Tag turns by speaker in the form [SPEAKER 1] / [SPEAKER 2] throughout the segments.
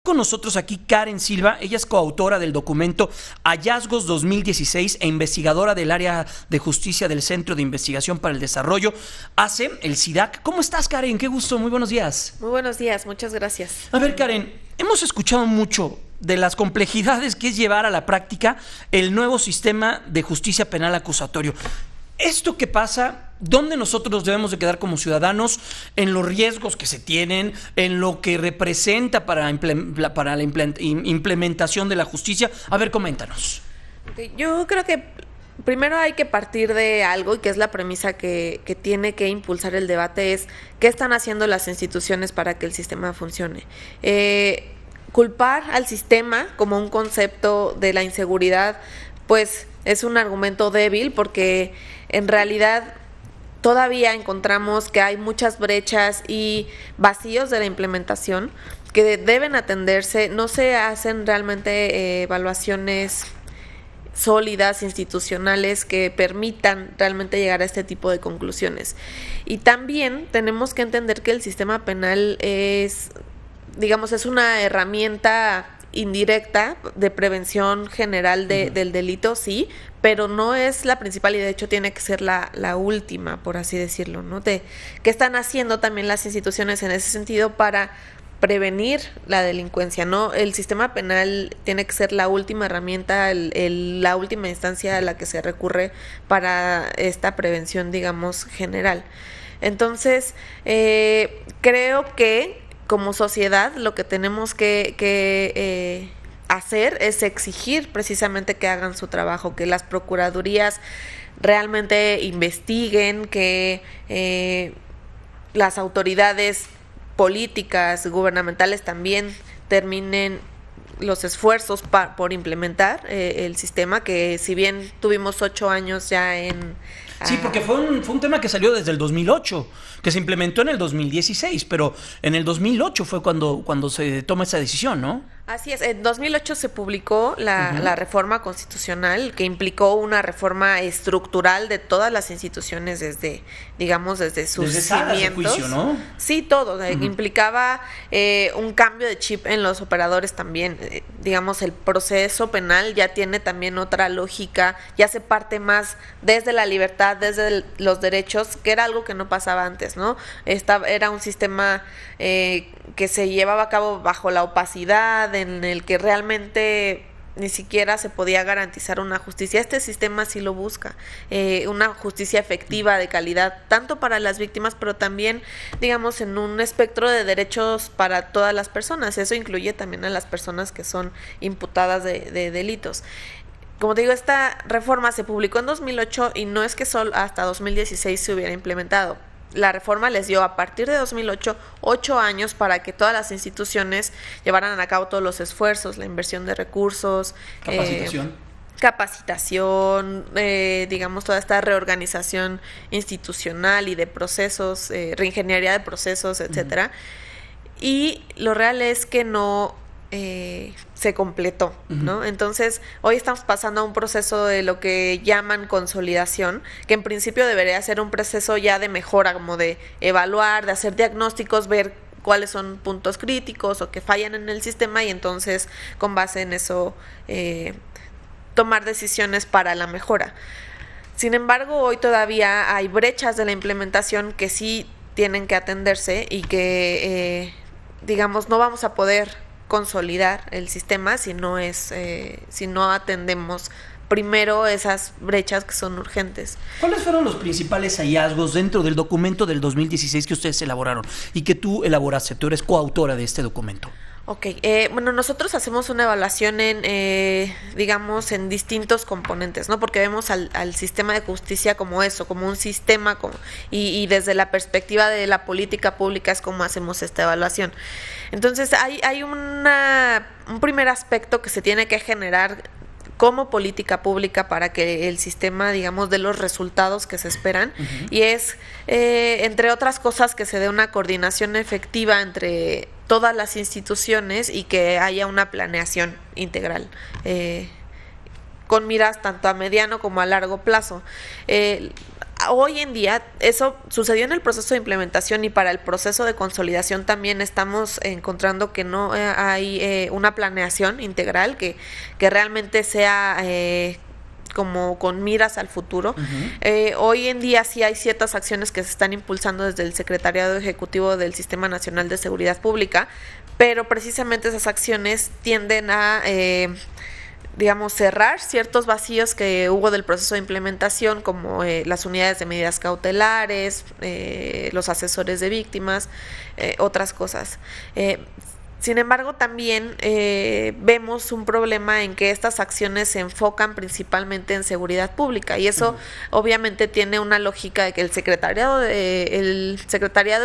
[SPEAKER 1] con nosotros aquí Karen Silva. Ella es coautora del documento Hallazgos 2016 e investigadora del área de justicia del Centro de Investigación para el Desarrollo, ACE, el CIDAC. ¿Cómo estás, Karen? Qué gusto, muy buenos días.
[SPEAKER 2] Muy buenos días, muchas gracias.
[SPEAKER 1] A ver, Karen, hemos escuchado mucho de las complejidades que es llevar a la práctica el nuevo sistema de justicia penal acusatorio. ¿Esto qué pasa? ¿Dónde nosotros debemos de quedar como ciudadanos en los riesgos que se tienen, en lo que representa para la implementación de la justicia? A ver, coméntanos.
[SPEAKER 2] Yo creo que primero hay que partir de algo, y que es la premisa que tiene que impulsar el debate, es qué están haciendo las instituciones para que el sistema funcione. Culpar al sistema como un concepto de la inseguridad, pues es un argumento débil, porque en realidad todavía encontramos que hay muchas brechas y vacíos de la implementación que deben atenderse. No se hacen realmente evaluaciones sólidas, institucionales, que permitan realmente llegar a este tipo de conclusiones. Y también tenemos que entender que el sistema penal es una herramienta indirecta de prevención general del delito, sí, pero no es la principal, y de hecho tiene que ser la última, por así decirlo, ¿no? ¿Qué están haciendo también las instituciones en ese sentido para prevenir la delincuencia? ¿No? El sistema penal tiene que ser la última herramienta, la última instancia a la que se recurre para esta prevención, digamos, general. Entonces, creo que como sociedad lo que tenemos que hacer es exigir precisamente que hagan su trabajo, que las procuradurías realmente investiguen, que las autoridades políticas, gubernamentales también terminen los esfuerzos por implementar el sistema, que si bien tuvimos 8 años ya en...
[SPEAKER 1] Sí, porque fue un tema que salió desde el 2008, que se implementó en el 2016, pero en el 2008 fue cuando se toma esa decisión, ¿no?
[SPEAKER 2] Así es, en 2008 se publicó la reforma constitucional, que implicó una reforma estructural de todas las instituciones desde sus
[SPEAKER 1] salas de juicio, ¿no?
[SPEAKER 2] Sí, todo. Implicaba un cambio de chip en los operadores también. El proceso penal ya tiene también otra lógica, ya se parte más desde la libertad, desde los derechos, que era algo que no pasaba antes, ¿no? Era un sistema que se llevaba a cabo bajo la opacidad, en el que realmente ni siquiera se podía garantizar una justicia. Este sistema sí lo busca, una justicia efectiva, de calidad, tanto para las víctimas, pero también, en un espectro de derechos para todas las personas. Eso incluye también a las personas que son imputadas de delitos. Como te digo, esta reforma se publicó en 2008 y no es que solo hasta 2016 se hubiera implementado. La reforma les dio, a partir de 2008, 8 años para que todas las instituciones llevaran a cabo todos los esfuerzos, la inversión de recursos, capacitación, toda esta reorganización institucional y de procesos, reingeniería de procesos, etcétera. Y lo real es que no se completó, ¿no? Entonces, hoy estamos pasando a un proceso de lo que llaman consolidación, que en principio debería ser un proceso ya de mejora, como de evaluar, de hacer diagnósticos, ver cuáles son puntos críticos o que fallan en el sistema, y entonces, con base en eso, tomar decisiones para la mejora. Sin embargo, hoy todavía hay brechas de la implementación que sí tienen que atenderse, y que, no vamos a poder consolidar el sistema si no atendemos primero esas brechas que son urgentes.
[SPEAKER 1] ¿Cuáles fueron los principales hallazgos dentro del documento del 2016 que ustedes elaboraron y que tú elaboraste? Tú eres coautora de este documento.
[SPEAKER 2] Ok, nosotros hacemos una evaluación en distintos componentes, ¿no? Porque vemos al sistema de justicia como eso, como un sistema, y desde la perspectiva de la política pública es como hacemos esta evaluación. Entonces, hay un primer aspecto que se tiene que generar como política pública para que el sistema, dé los resultados que se esperan, y es, entre otras cosas, que se dé una coordinación efectiva entre todas las instituciones y que haya una planeación integral, con miras tanto a mediano como a largo plazo. hoy en día eso sucedió en el proceso de implementación, y para el proceso de consolidación también estamos encontrando que no hay una planeación integral que realmente sea como con miras al futuro. Hoy en día sí hay ciertas acciones que se están impulsando desde el Secretariado Ejecutivo del Sistema Nacional de Seguridad Pública, pero precisamente esas acciones tienden a digamos, cerrar ciertos vacíos que hubo del proceso de implementación, como las unidades de medidas cautelares, los asesores de víctimas, otras cosas. Sin embargo, también vemos un problema en que estas acciones se enfocan principalmente en seguridad pública, y eso obviamente tiene una lógica de que el secretariado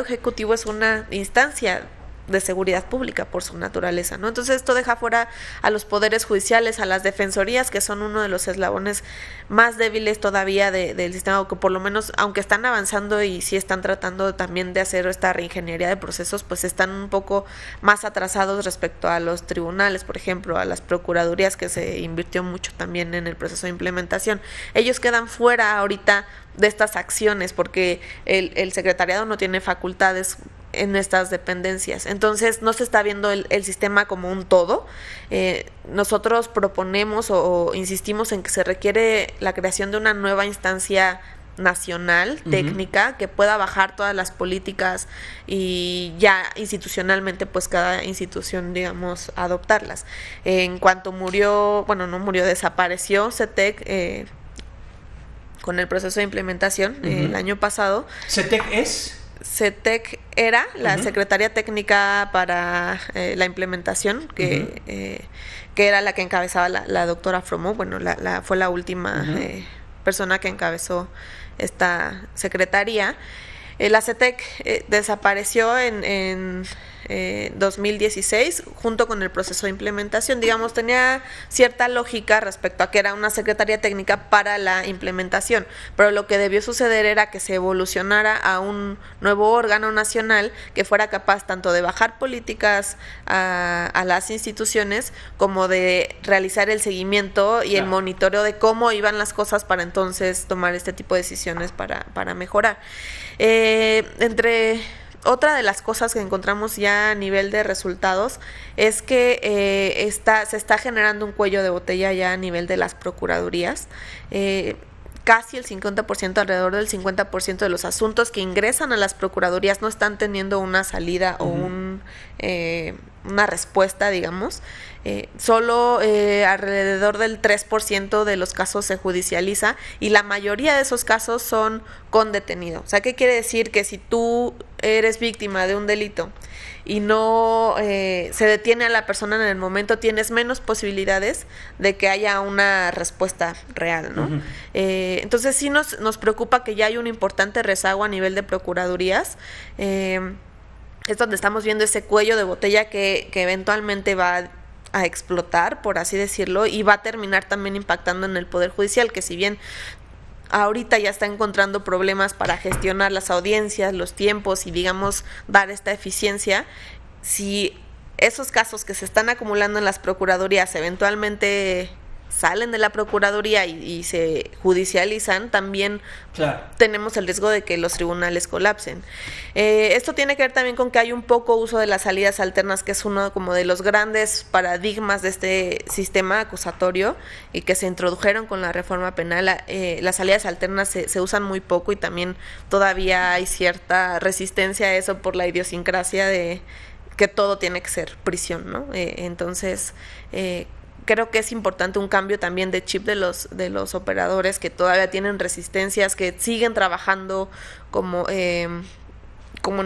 [SPEAKER 2] ejecutivo es una instancia de seguridad pública por su naturaleza, ¿no? Entonces esto deja fuera a los poderes judiciales, a las defensorías, que son uno de los eslabones más débiles todavía del sistema, que por lo menos, aunque están avanzando y sí están tratando también de hacer esta reingeniería de procesos, pues están un poco más atrasados respecto a los tribunales, por ejemplo, a las procuradurías, que se invirtió mucho también en el proceso de implementación. Ellos quedan fuera ahorita de estas acciones porque el secretariado no tiene facultades en estas dependencias. Entonces no se está viendo el sistema como un todo. Nosotros proponemos o insistimos en que se requiere la creación de una nueva instancia nacional, técnica, que pueda bajar todas las políticas y ya institucionalmente pues cada institución, digamos, adoptarlas. En cuanto desapareció CETEC con el proceso de implementación el año pasado.
[SPEAKER 1] ¿CETEC es?
[SPEAKER 2] CETEC era la Secretaría Técnica para la implementación, que era la que encabezaba la doctora Fromó. Bueno, fue la última persona que encabezó esta secretaría. La CETEC desapareció en 2016 junto con el proceso de implementación. Digamos, tenía cierta lógica respecto a que era una secretaría técnica para la implementación, pero lo que debió suceder era que se evolucionara a un nuevo órgano nacional que fuera capaz tanto de bajar políticas a las instituciones como de realizar el seguimiento y el monitoreo de cómo iban las cosas para entonces tomar este tipo de decisiones para mejorar. Otra de las cosas que encontramos ya a nivel de resultados es que se está generando un cuello de botella ya a nivel de las procuradurías. Casi el 50%, alrededor del 50% de los asuntos que ingresan a las procuradurías no están teniendo una salida o una respuesta, digamos. Solo alrededor del 3% de los casos se judicializa, y la mayoría de esos casos son con detenido. O sea, ¿qué quiere decir? Que si tú eres víctima de un delito y no se detiene a la persona en el momento, tienes menos posibilidades de que haya una respuesta real, ¿no? Entonces sí nos preocupa que ya hay un importante rezago a nivel de procuradurías. Es donde estamos viendo ese cuello de botella que eventualmente va a explotar, por así decirlo, y va a terminar también impactando en el Poder Judicial, que si bien ahorita ya está encontrando problemas para gestionar las audiencias, los tiempos y, digamos, dar esta eficiencia, si esos casos que se están acumulando en las procuradurías eventualmente salen de la procuraduría y se judicializan, también tenemos el riesgo de que los tribunales colapsen. Esto tiene que ver también con que hay un poco uso de las salidas alternas, que es uno como de los grandes paradigmas de este sistema acusatorio y que se introdujeron con la reforma penal. Las salidas alternas se usan muy poco, y también todavía hay cierta resistencia a eso por la idiosincrasia de que todo tiene que ser prisión, ¿no? Entonces creo que es importante un cambio también de chip de los operadores que todavía tienen resistencias, que siguen trabajando como en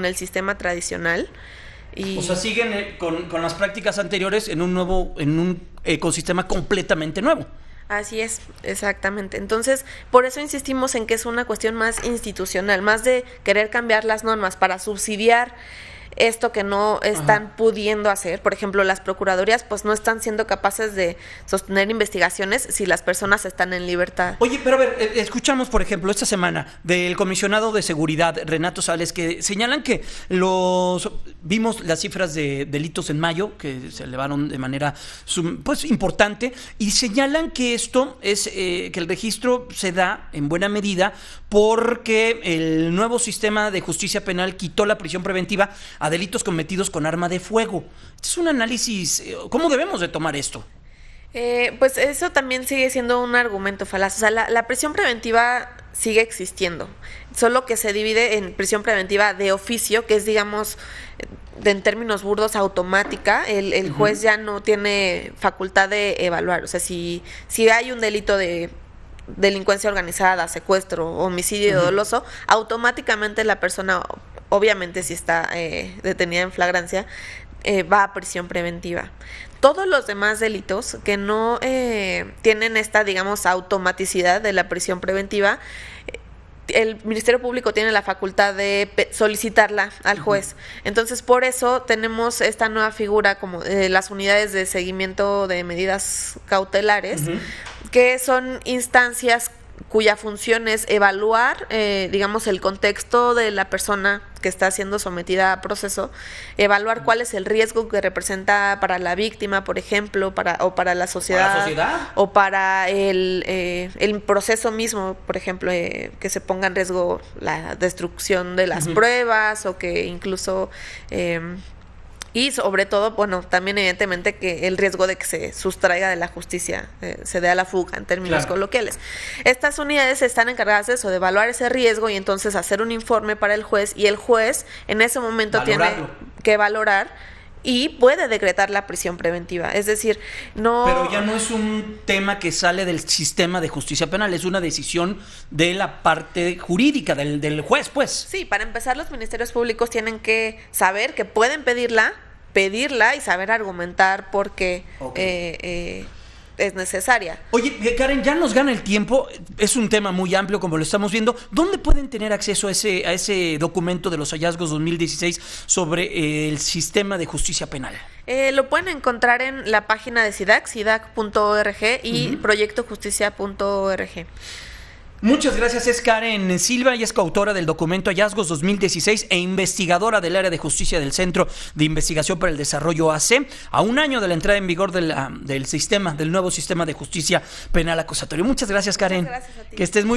[SPEAKER 2] el sistema tradicional.
[SPEAKER 1] O sea, siguen con las prácticas anteriores en un ecosistema completamente nuevo.
[SPEAKER 2] Así es, exactamente. Entonces, por eso insistimos en que es una cuestión más institucional, más de querer cambiar las normas para subsidiar esto que no están pudiendo hacer. Por ejemplo, las procuradurías pues no están siendo capaces de sostener investigaciones si las personas están en libertad.
[SPEAKER 1] Oye, pero a ver, escuchamos, por ejemplo, esta semana del comisionado de seguridad, Renato Sales, que señalan que vimos las cifras de delitos en mayo, que se elevaron de manera pues importante, y señalan que esto es que el registro se da en buena medida porque el nuevo sistema de justicia penal quitó la prisión preventiva a delitos cometidos con arma de fuego. Este es un análisis, ¿cómo debemos de tomar esto?
[SPEAKER 2] Pues eso también sigue siendo un argumento falaz. O sea, la prisión preventiva sigue existiendo, solo que se divide en prisión preventiva de oficio, que es, digamos, en términos burdos, automática. El juez ya no tiene facultad de evaluar. O sea, si hay un delito de delincuencia organizada, secuestro, homicidio doloso, automáticamente la persona, obviamente si está detenida en flagrancia, va a prisión preventiva. Todos los demás delitos que no tienen esta, digamos, automaticidad de la prisión preventiva, el Ministerio Público tiene la facultad de solicitarla al juez. Entonces, por eso tenemos esta nueva figura como las unidades de seguimiento de medidas cautelares, que son instancias cuya función es evaluar, digamos, el contexto de la persona que está siendo sometida a proceso, evaluar cuál es el riesgo que representa para la víctima, por ejemplo, o para la sociedad, o para el proceso mismo, por ejemplo, que se ponga en riesgo la destrucción de las pruebas, o que incluso y sobre todo, bueno, también evidentemente que el riesgo de que se sustraiga de la justicia, se dé a la fuga en términos coloquiales. Estas unidades están encargadas de eso, de evaluar ese riesgo y entonces hacer un informe para el juez, y el juez en ese momento tiene que valorar y puede decretar la prisión preventiva. Es decir, no...
[SPEAKER 1] Pero ya no es un tema que sale del sistema de justicia penal, es una decisión de la parte jurídica del juez, pues.
[SPEAKER 2] Sí, para empezar, los ministerios públicos tienen que saber que pueden pedirla y saber argumentar por qué es necesaria.
[SPEAKER 1] Oye, Karen, ya nos gana el tiempo, es un tema muy amplio como lo estamos viendo. ¿Dónde pueden tener acceso a ese documento de los hallazgos 2016 sobre el sistema de justicia penal?
[SPEAKER 2] Lo pueden encontrar en la página de SIDAC, sidac.org, y proyectojusticia.org.
[SPEAKER 1] Muchas gracias, es Karen Silva y es coautora del documento Hallazgos 2016 e investigadora del área de justicia del Centro de Investigación para el Desarrollo AC, a un año de la entrada en vigor del nuevo sistema de justicia penal acusatorio. Muchas gracias, Karen.
[SPEAKER 2] Muchas gracias a ti.
[SPEAKER 1] Que estés muy bien.